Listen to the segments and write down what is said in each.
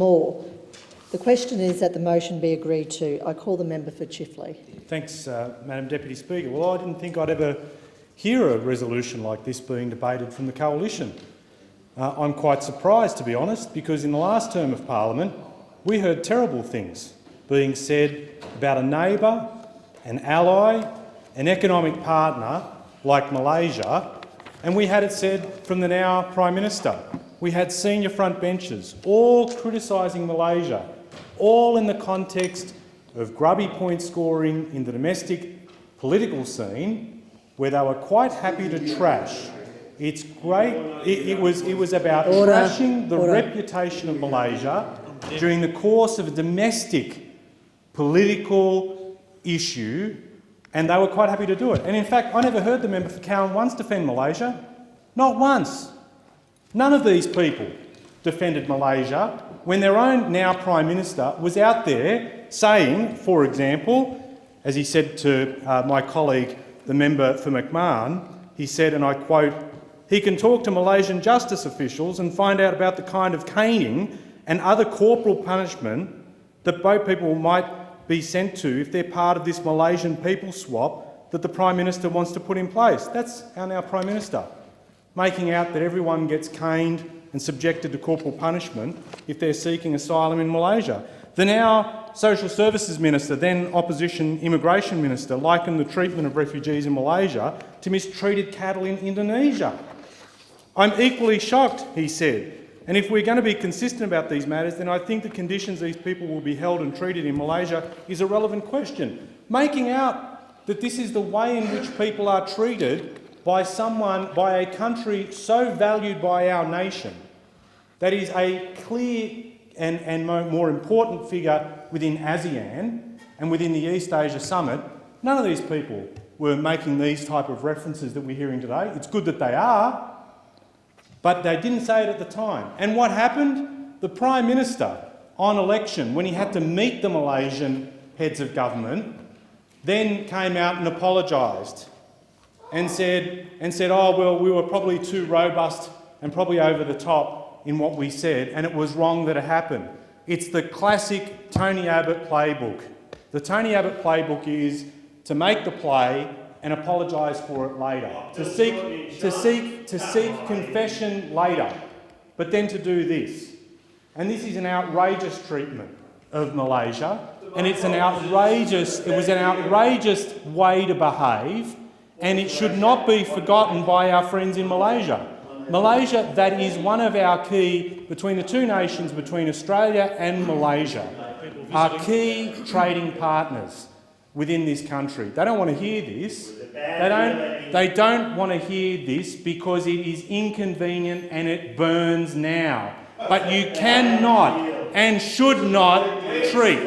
more. The question is that the motion be agreed to. I call the member for Chifley. Thanks, Madam Deputy Speaker. Well, I didn't think I'd ever hear a resolution like this being debated from the coalition. I'm quite surprised, to be honest, because in the last term of parliament we heard terrible things being said about a neighbour, an ally, an economic partner like Malaysia, and we had it said from the now Prime Minister. We had senior front benches all criticising Malaysia, all in the context of grubby point scoring in the domestic political scene, where they were quite happy to trash. It's great. It was about trashing the reputation of Malaysia during the course of a domestic political issue, and they were quite happy to do it. And in fact, I never heard the member for Cowan once defend Malaysia. Not once. None of these people defended Malaysia when their own now Prime Minister was out there saying, for example, as he said to my colleague, the member for McMahon, he said, and I quote, "He can talk to Malaysian justice officials and find out about the kind of caning and other corporal punishment that boat people might be sent to if they're part of this Malaysian people swap that the Prime Minister wants to put in place." That's our now Prime Minister, making out that everyone gets caned and subjected to corporal punishment if they're seeking asylum in Malaysia. The now Social Services Minister, then Opposition Immigration Minister, likened the treatment of refugees in Malaysia to mistreated cattle in Indonesia. "I'm equally shocked," he said, "and if we're going to be consistent about these matters, then I think the conditions these people will be held and treated in Malaysia is a relevant question." Making out that this is the way in which people are treated by a country so valued by our nation, that is a clear and more important figure within ASEAN and within the East Asia Summit. None of these people were making these type of references that we're hearing today. It's good that they are, but they didn't say it at the time. And what happened? The Prime Minister, on election, when he had to meet the Malaysian heads of government, then came out and apologised and said, "Oh, well, we were probably too robust and probably over the top in what we said, and it was wrong that it happened." It's the classic Tony Abbott playbook. The Tony Abbott playbook is to make the play and apologise for it later, to seek confession later, but then to do this. And this is an outrageous treatment of Malaysia, and it was an outrageous way to behave, and it should not be forgotten by our friends in Malaysia. Malaysia, that is one of our key, between the two nations, between Australia and Malaysia, are key trading partners within this country. They don't want to hear this. They don't want to hear this because it is inconvenient and it burns now. But you cannot and should not treat.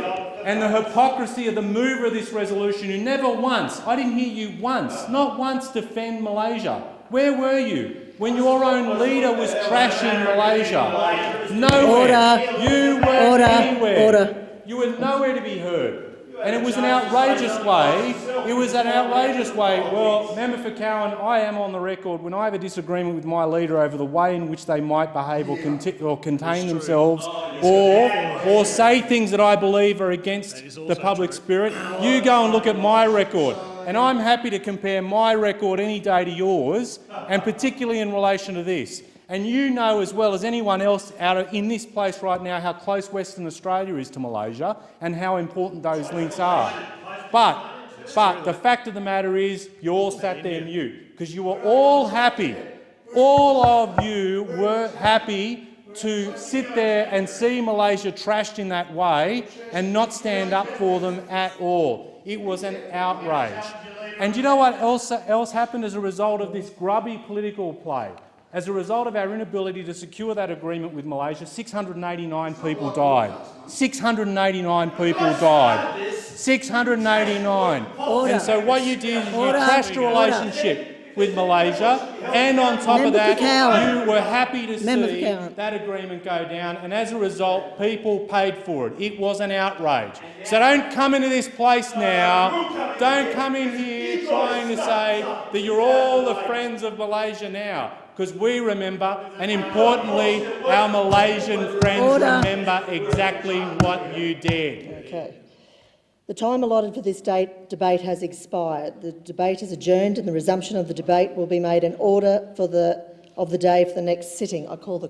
And the hypocrisy of the mover of this resolution, who never once, I didn't hear you once, not once defend Malaysia. Where were you when your own leader was trashing Malaysia? Nowhere. You weren't anywhere. You were nowhere to be heard. And it was an outrageous way. Well, Member for Cowan, I am on the record when I have a disagreement with my leader over the way in which they might behave or contain themselves or say things that I believe are against the public spirit. You go and look at my record. And I'm happy to compare my record any day to yours, and particularly in relation to this. And you know as well as anyone else in this place right now how close Western Australia is to Malaysia and how important those links are. But the fact of the matter is you all sat there mute because you were all happy. All of you were happy to sit there and see Malaysia trashed in that way and not stand up for them at all. It was an outrage. And do you know what else happened as a result of this grubby political play? As a result of our inability to secure that agreement with Malaysia, 689 people died. 689 people died. 689. And so what you did is you crashed a relationship with Malaysia, and on top of that, you were happy to see that agreement go down, and as a result, people paid for it. It was an outrage. So don't come into this place now, don't come in here trying to say that you're all the friends of Malaysia now? Because we remember, and importantly, our Malaysian friends remember exactly what you did. Okay. The time allotted for this debate has expired. The debate is adjourned and the resumption of the debate will be made in order of the day for the next sitting. I call the